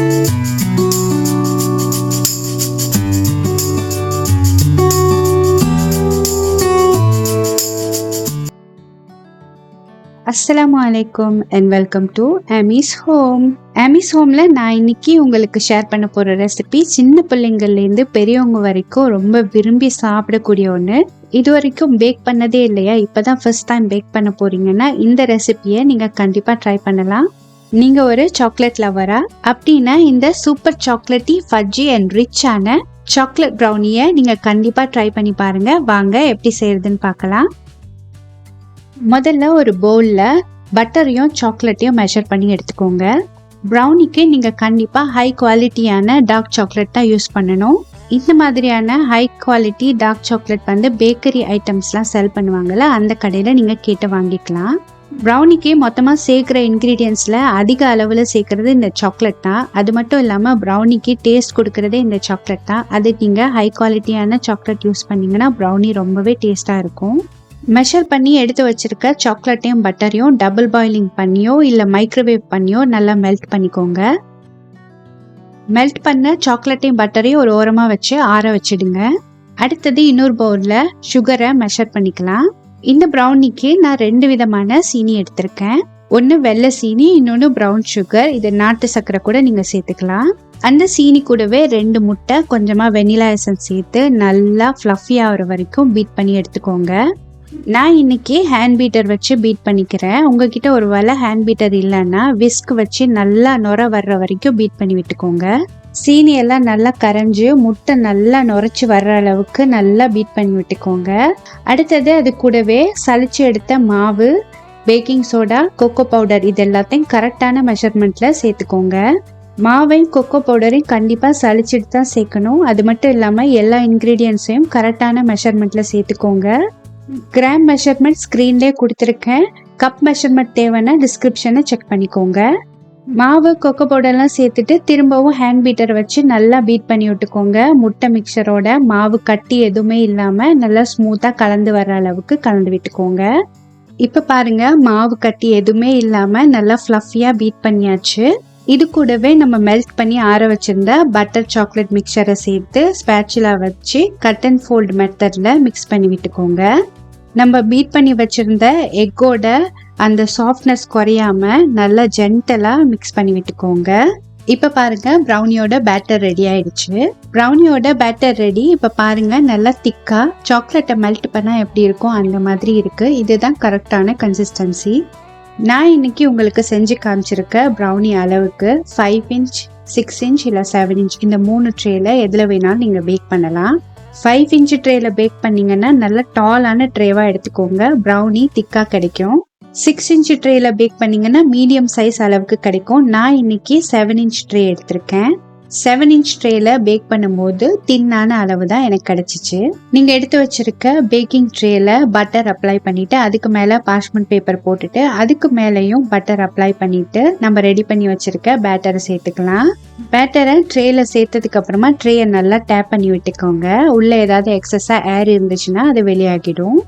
அஸ்ஸலாமு அலைக்கும் and welcome to ஆமிஸ் home. ஆமிஸ் ஹோம்ல நான் இன்னைக்கு உங்களுக்கு ஷேர் பண்ண போற ரெசிபி சின்ன பிள்ளைங்கள்லேருந்து பெரியவங்க வரைக்கும் ரொம்ப விரும்பி சாப்பிடக்கூடிய ஒன்று. இது வரைக்கும் பேக் பண்ணதே இல்லையா, இப்போதான் ஃபர்ஸ்ட் டைம் பேக் பண்ண போறீங்கன்னா இந்த ரெசிபியை நீங்க கண்டிப்பா ட்ரை பண்ணலாம். நீங்க ஒரு சாக்லேட் லவரா அப்படின்னா இந்த சூப்பர் சாக்லேட்டி ஃபட்ஜி அண்ட் ரிச்சான சாக்லேட் ப்ரௌனியை நீங்க கண்டிப்பா ட்ரை பண்ணி பாருங்க. வாங்க எப்படி செய்யறதுன்னு பார்க்கலாம். முதல்ல ஒரு பவுலில் பட்டரையும் சாக்லேட்டையும் மெஷர் பண்ணி எடுத்துக்கோங்க. ப்ரௌனிக்கு நீங்கள் கண்டிப்பாக ஹை குவாலிட்டியான டார்க் சாக்லேட் தான் யூஸ் பண்ணணும். இந்த மாதிரியான ஹை குவாலிட்டி டார்க் சாக்லேட் வந்து பேக்கரி ஐட்டம்ஸ்லாம் செல் பண்ணுவாங்கள்ல, அந்த கடையில் நீங்கள் கேட்டு வாங்கிக்கலாம். ப்ரௌனிக்கு மொத்தமாக சேர்க்குற இன்க்ரீடியன்ஸில் அதிக அளவில் சேர்க்குறது இந்த சாக்லேட் தான். அது மட்டும் இல்லாமல் ப்ரௌனிக்கு டேஸ்ட் கொடுக்குறதே இந்த சாக்லேட் தான். அது நீங்கள் ஹை குவாலிட்டியான சாக்லேட் யூஸ் பண்ணிங்கன்னா ப்ரௌனி ரொம்பவே டேஸ்ட்டாக இருக்கும். மெஷர் பண்ணி எடுத்து வச்சிருக்க சாக்லேட்டையும் பட்டரையும் டபுள் பாயிலிங் பண்ணியோ இல்லை மைக்ரோவேவ் பண்ணியோ நல்லா மெல்ட் பண்ணிக்கோங்க. மெல்ட் பண்ண சாக்லேட்டையும் பட்டரையும் ஒரு ஓரமாக வச்சு ஆற வச்சிடுங்க. அடுத்தது இன்னொரு பவுலில் சுகரை மெஷர் பண்ணிக்கலாம். இந்த ப்ரௌனிக்கு நான் 2 விதமான சீனி எடுத்திருக்கேன். ஒன்று வெள்ளை சீனி, இன்னொன்று ப்ரௌன் சுகர். இது நாட்டு சர்க்கரை கூட நீங்கள் சேர்த்துக்கலாம். அந்த சீனி கூடவே 2 முட்டை, கொஞ்சமாக வெனிலா எசன்ஸ் சேர்த்து நல்லா ஃப்ளஃபி ஆகிற வரைக்கும் பீட் பண்ணி எடுத்துக்கோங்க. நான் இன்னைக்கு ஹேண்ட் பீட்டர் வச்சு பீட் பண்ணிக்கிறேன். உங்ககிட்ட ஒரு வேளை ஹேண்ட் பீட்டர் இல்லைன்னா விஸ்க் வச்சு நல்லா நுர வர்ற வரைக்கும் பீட் பண்ணி விட்டுக்கோங்க. சீனி எல்லாம் நல்லா கரைஞ்சி முட்டை நல்லா நுரைச்சி வர்ற அளவுக்கு நல்லா பீட் பண்ணி விட்டுக்கோங்க. அடுத்தது அது கூடவே சலிச்சு எடுத்த மாவு, பேக்கிங் சோடா, கொக்கோ பவுடர் இது எல்லாத்தையும் கரெக்டான மெஷர்மெண்ட்டில் சேர்த்துக்கோங்க. மாவையும் கொக்கோ பவுடரையும் கண்டிப்பாக சலிச்சுட்டு தான் சேர்க்கணும். அது மட்டும் இல்லாமல் எல்லா இன்க்ரீடியன்ஸையும் கரெக்டான மெஷர்மெண்ட்டில் சேர்த்துக்கோங்க. கிராம் மெஷர்மெண்ட் ஸ்க்ரீன்லேயே கொடுத்துருக்கேன். கப் மெஷர்மெண்ட் தேவைன்னா டிஸ்கிரிப்ஷனை செக் பண்ணிக்கோங்க. மாவு, கொக்கோ பவுடர்லாம் சேர்த்துட்டு திரும்பவும் ஹேண்ட் பீட்டர் வச்சு நல்லா பீட் பண்ணி விட்டுக்கோங்க. முட்டை மிக்சரோட மாவு கட்டி எதுவுமே இல்லாமல் நல்லா ஸ்மூத்தாக கலந்து வர அளவுக்கு கலந்து விட்டுக்கோங்க. இப்போ பாருங்க, மாவு கட்டி எதுவுமே இல்லாமல் நல்லா ஃப்ளஃபியாக பீட் பண்ணியாச்சு. இது கூடவே நம்ம மெல்ட் பண்ணி ஆற வச்சிருந்த பட்டர் சாக்லேட் மிக்சரை சேர்த்து ஸ்பேச்சுலா வச்சு கட் அண்ட் ஃபோல்ட் மெத்தடில் மிக்ஸ் பண்ணி விட்டுக்கோங்க. நம்ம பீட் பண்ணி வச்சிருந்த எக்கோட அந்த சாஃப்ட்னஸ் குறையாம நல்லா ஜென்டலாக மிக்ஸ் பண்ணி விட்டுக்கோங்க. இப்போ பாருங்க, ப்ரௌனியோட பேட்டர் ரெடி ஆயிடுச்சு. ப்ரௌனியோட பேட்டர் ரெடி. இப்போ பாருங்க, நல்லா திக்கா சாக்லேட்டை மெல்ட் பண்ணால் எப்படி இருக்கும் அந்த மாதிரி இருக்கு. இதுதான் கரெக்டான கன்சிஸ்டன்சி. நான் இன்னைக்கு உங்களுக்கு செஞ்சு காமிச்சிருக்க ப்ரௌனி அளவுக்கு 5 இன்ச், 6 இன்ச் இல்லை 7 இன்ச் இந்த 3 ட்ரேல எதில் வேணாலும் நீங்கள் பேக் பண்ணலாம். 5 இன்ச் ட்ரேல பேக் பண்ணீங்கன்னா நல்ல டாலான ட்ரேவாக எடுத்துக்கோங்க. ப்ரௌனி திக்காக கிடைக்கும். 6 இன்ச் ட்ரேல பேக் பண்ணீங்கன்னா மீடியம் சைஸ் அளவுக்கு கிடைக்கும். நான் இன்னைக்கு 7 இன்ச் ட்ரே எடுத்திருக்கேன். 7 இன்ச் ட்ரேல பேக் பண்ணும்போது தின்னான அளவு தான் எனக்கு கிடைச்சிச்சு. நீங்கள் எடுத்து வச்சிருக்க பேக்கிங் ட்ரேல பட்டர் அப்ளை பண்ணிட்டு அதுக்கு மேலே பார்ச்மெண்ட் பேப்பர் போட்டுட்டு அதுக்கு மேலேயும் பட்டர் அப்ளை பண்ணிட்டு நம்ம ரெடி பண்ணி வச்சிருக்க பேட்டரை சேர்த்துக்கலாம். பேட்டரை ட்ரேல சேர்த்ததுக்கு அப்புறமா ட்ரேயை நல்லா டேப் பண்ணி விட்டுக்கோங்க. உள்ள ஏதாவது எக்ஸஸா ஏர் இருந்துச்சுன்னா அது வெளியாகிடும்.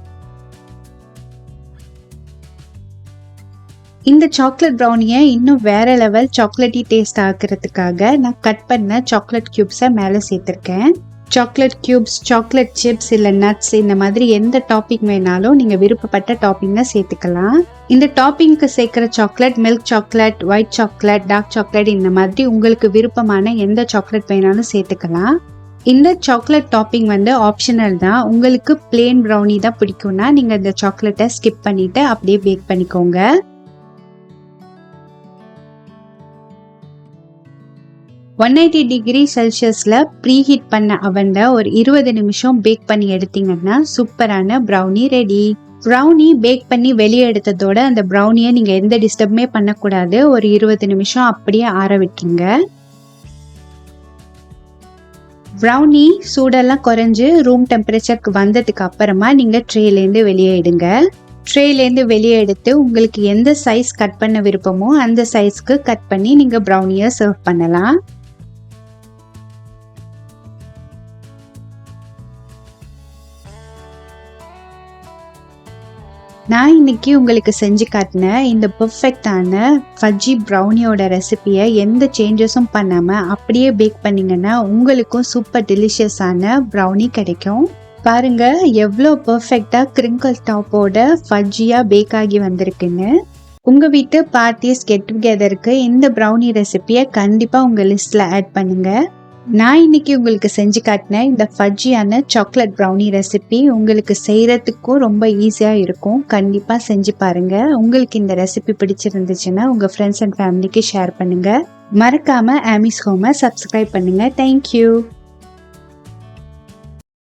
இந்த சாக்லேட் ப்ரௌனியை இன்னும் வேற லெவல் சாக்லேட்டி டேஸ்ட் ஆக்குறதுக்காக நான் கட் பண்ண சாக்லேட் கியூப்ஸை மேலே சேர்த்துருக்கேன். சாக்லேட் கியூப்ஸ், சாக்லேட் சிப்ஸ் இல்லை நட்ஸ் இந்த மாதிரி எந்த டாப்பிங் வேணாலும் நீங்கள் விருப்பப்பட்ட டாப்பிங்கை சேர்த்துக்கலாம். இந்த டாப்பிங்க்கு சேர்க்குற chocolate milk chocolate, white chocolate, dark chocolate இந்த மாதிரி உங்களுக்கு விருப்பமான எந்த சாக்லேட் வேணாலும் சேர்த்துக்கலாம். இந்த சாக்லேட் டாப்பிங் வந்து ஆப்ஷனல் தான். உங்களுக்கு பிளேன் ப்ரௌனி தான் பிடிக்கும்னா நீங்கள் இந்த சாக்லேட்டை ஸ்கிப் பண்ணிவிட்டு அப்படியே பேக் பண்ணிக்கோங்க. $180°C ப்ரீஹீட் பண்ண அவன்ல ஒரு 20 நிமிஷம் பேக் பண்ணி எடுத்தீங்கன்னா சூப்பரான ப்ரௌனி ரெடி. ப்ரௌனி பேக் பண்ணி வெளியே எடுத்ததோட அந்த ப்ரௌனியை நீங்கள் எந்த டிஸ்டர்புமே பண்ணக்கூடாது. ஒரு 20 நிமிஷம் அப்படியே ஆற விட்டுருங்க. ப்ரௌனி சூடெல்லாம் குறைஞ்சு ரூம் டெம்பரேச்சருக்கு வந்ததுக்கு அப்புறமா நீங்கள் ட்ரேலேருந்து வெளியே எடுங்க. ட்ரேலேருந்து வெளியே எடுத்து உங்களுக்கு எந்த சைஸ் கட் பண்ண விருப்பமோ அந்த சைஸ்க்கு கட் பண்ணி நீங்கள் ப்ரௌனியை சர்வ் பண்ணலாம். நான் இன்னைக்கு உங்களுக்கு செஞ்சு காட்டின இந்த பெர்ஃபெக்டான ஃபஜ்ஜி ப்ரௌனியோட ரெசிபியை எந்த சேஞ்சஸும் பண்ணாமல் அப்படியே பேக் பண்ணிங்கன்னா உங்களுக்கும் சூப்பர் டெலிஷியஸான ப்ரௌனி கிடைக்கும். பாருங்க எவ்வளோ பெர்ஃபெக்டாக கிரிங்கிள் டாப்போட ஃபஜ்ஜியாக பேக் ஆகி வந்திருக்குன்னு. உங்கள் வீட்டு பார்ட்டிஸ் கெட் டுகெதருக்கு இந்த ப்ரௌனி ரெசிபியை கண்டிப்பாக உங்கள் லிஸ்ட்டில் ஆட் பண்ணுங்கள். நான் இன்னைக்கு உங்களுக்கு செஞ்சு காட்டினேன் இந்த ஃபஜ்ஜியான சாக்லேட் ப்ரௌனி ரெசிபி உங்களுக்கு செய்கிறதுக்கும் ரொம்ப ஈஸியாக இருக்கும். கண்டிப்பாக செஞ்சு பாருங்கள். உங்களுக்கு இந்த ரெசிபி பிடிச்சிருந்துச்சுன்னா உங்கள் ஃப்ரெண்ட்ஸ் அண்ட் ஃபேமிலிக்கு ஷேர் பண்ணுங்கள். மறக்காமல் ஆமிஸ் ஹோமை சப்ஸ்கிரைப் பண்ணுங்கள். தேங்க்யூ.